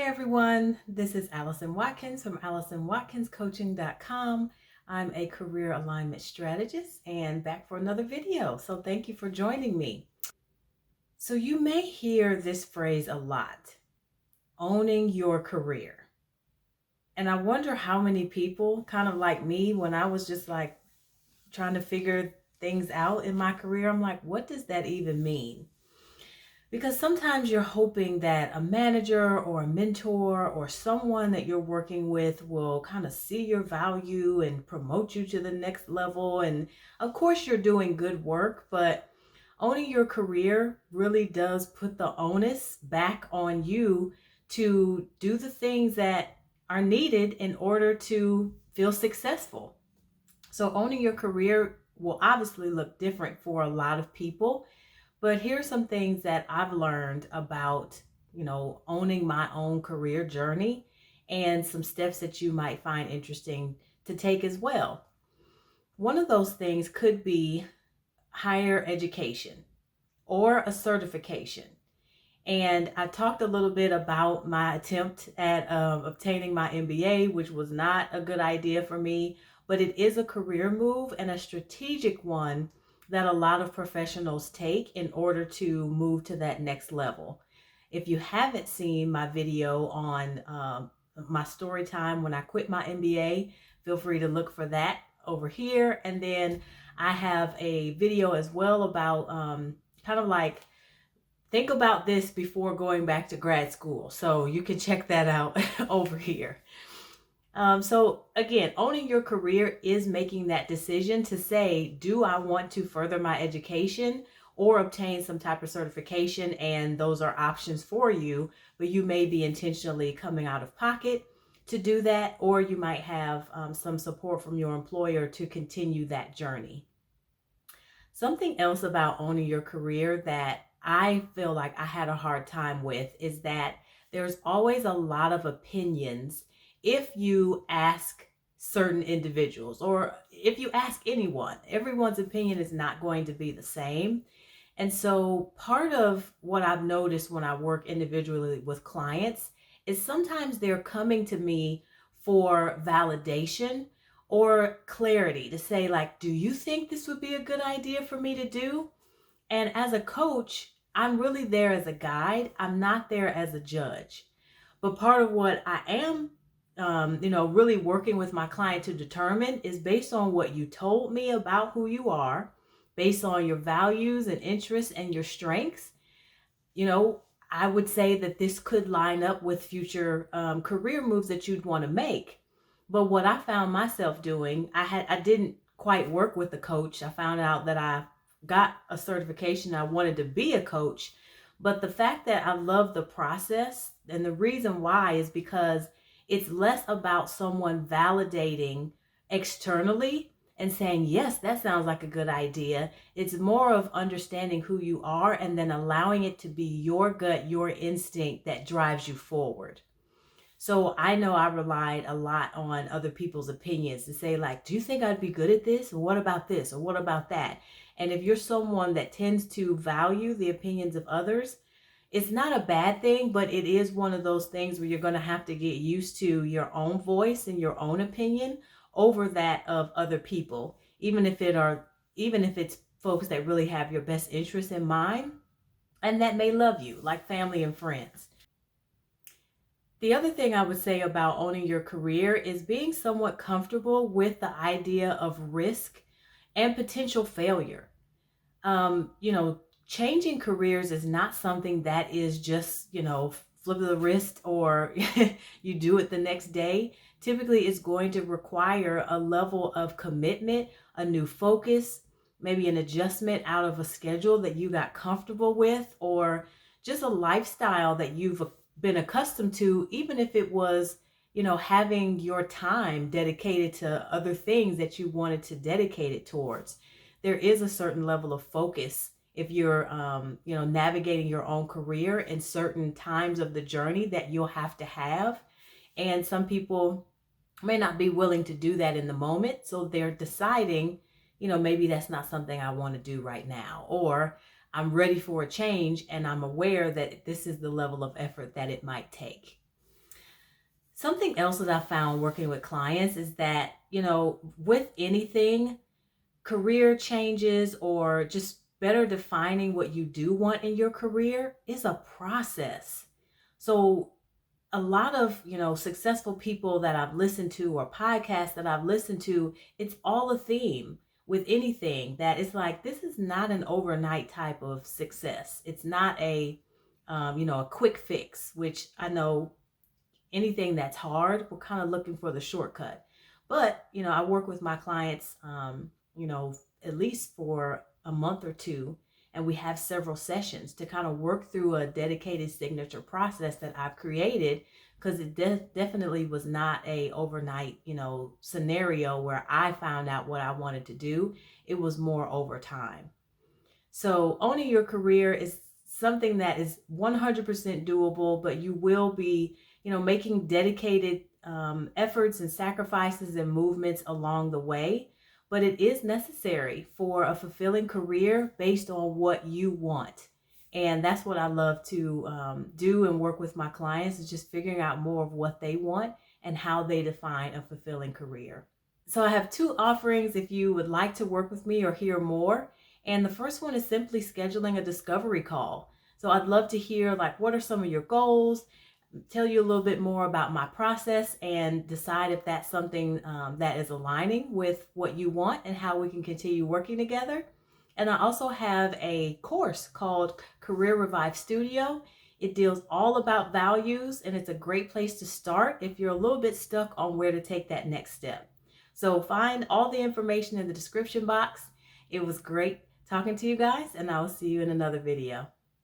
Hey everyone, this is Allison Watkins from AllisonWatkinsCoaching.com. I'm a career alignment strategist and back for another video. So thank you for joining me. So you may hear this phrase a lot, owning your career. And I wonder how many people, kind of like me, when I was just like trying to figure things out in my career, I'm like, what does that even mean? Because sometimes you're hoping that a manager or a mentor or someone that you're working with will kind of see your value and promote you to the next level. And of course, you're doing good work, but owning your career really does put the onus back on you to do the things that are needed in order to feel successful. So, owning your career will obviously look different for a lot of people. But here's some things that I've learned about, owning my own career journey and some steps that you might find interesting to take as well. One of those things could be higher education or a certification. And I talked a little bit about my attempt at obtaining my MBA, which was not a good idea for me, but it is a career move and a strategic one that a lot of professionals take in order to move to that next level. If you haven't seen my video on my story time when I quit my MBA, feel free to look for that over here. And then I have a video as well about kind of like think about this before going back to grad school. So you can check that out over here. So again, owning your career is making that decision to say, do I want to further my education or obtain some type of certification? And those are options for you, but you may be intentionally coming out of pocket to do that, or you might have some support from your employer to continue that journey. Something else about owning your career that I feel like I had a hard time with is that there's always a lot of opinions if you ask certain individuals or if you ask anyone. Everyone's opinion is not going to be the same. And so part of what I've noticed when I work individually with clients is sometimes they're coming to me for validation or clarity to say, like, do you think this would be a good idea for me to do? And as a coach, I'm really there as a guide. I'm not there as a judge. But part of what I am, really working with my client to determine is based on what you told me about who you are, based on your values and interests and your strengths. I would say that this could line up with future career moves that you'd want to make. But what I found myself doing, I didn't quite work with a coach. I found out that I got a certification. I wanted to be a coach. But the fact that I love the process, and the reason why is because it's less about someone validating externally and saying, yes, that sounds like a good idea. It's more of understanding who you are and then allowing it to be your gut, your instinct that drives you forward. So I know I relied a lot on other people's opinions to say, like, do you think I'd be good at this? Or what about this? Or what about that? And if you're someone that tends to value the opinions of others, it's not a bad thing, but it is one of those things where you're going to have to get used to your own voice and your own opinion over that of other people, even if it's folks that really have your best interests in mind and that may love you, like family and friends. The other thing I would say about owning your career is being somewhat comfortable with the idea of risk and potential failure. Changing careers is not something that is just, flip of the wrist or you do it the next day. Typically, it's going to require a level of commitment, a new focus, maybe an adjustment out of a schedule that you got comfortable with, or just a lifestyle that you've been accustomed to, even if it was, having your time dedicated to other things that you wanted to dedicate it towards. There is a certain level of focus if you're, navigating your own career in certain times of the journey that you'll have to have. And some people may not be willing to do that in the moment. So they're deciding, maybe that's not something I want to do right now, or I'm ready for a change and I'm aware that this is the level of effort that it might take. Something else that I found working with clients is that, with anything, career changes or just better defining what you do want in your career is a process. So a lot of, successful people that I've listened to or podcasts that I've listened to, it's all a theme with anything that it's like, this is not an overnight type of success. It's not a quick fix, which I know anything that's hard, we're kind of looking for the shortcut. But, I work with my clients, at least for a month or two, and we have several sessions to kind of work through a dedicated signature process that I've created because it definitely was not a overnight, scenario where I found out what I wanted to do. It was more over time. So owning your career is something that is 100% doable, but you will be, making dedicated efforts and sacrifices and movements along the way. But it is necessary for a fulfilling career based on what you want. And that's what I love to do and work with my clients, is just figuring out more of what they want and how they define a fulfilling career. So I have two offerings if you would like to work with me or hear more. And the first one is simply scheduling a discovery call. So I'd love to hear, like, what are some of your goals? Tell you a little bit more about my process and decide if that's something that is aligning with what you want and how we can continue working together. And I also have a course called Career Revive Studio. It deals all about values, and it's a great place to start if you're a little bit stuck on where to take that next step. So find all the information in the description box. It was great talking to you guys, and I will see you in another video.